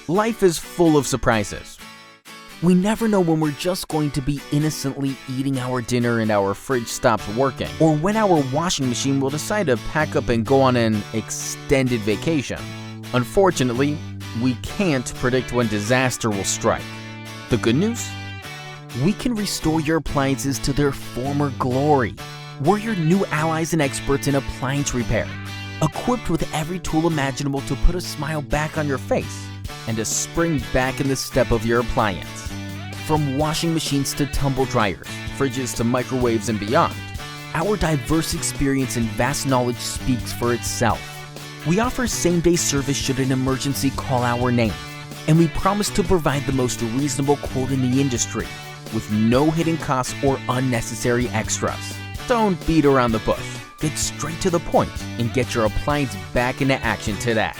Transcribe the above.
Life is full of surprises. We never know when we're just going to be innocently eating our dinner and our fridge stops working, or when our washing machine will decide to pack up and go on an extended vacation. Unfortunately, we can't predict when disaster will strike. The good news? We can restore your appliances to their former glory. We're your new allies and experts in appliance repair, equipped with every tool imaginable to put a smile back on your face and a spring back in the step of your appliance. From washing machines to tumble dryers, fridges to microwaves and beyond, our diverse experience and vast knowledge speaks for itself. We offer same-day service should an emergency call our name, and we promise to provide the most reasonable quote in the industry, with no hidden costs or unnecessary extras. Don't beat around the bush. Get straight to the point and get your appliance back into action today.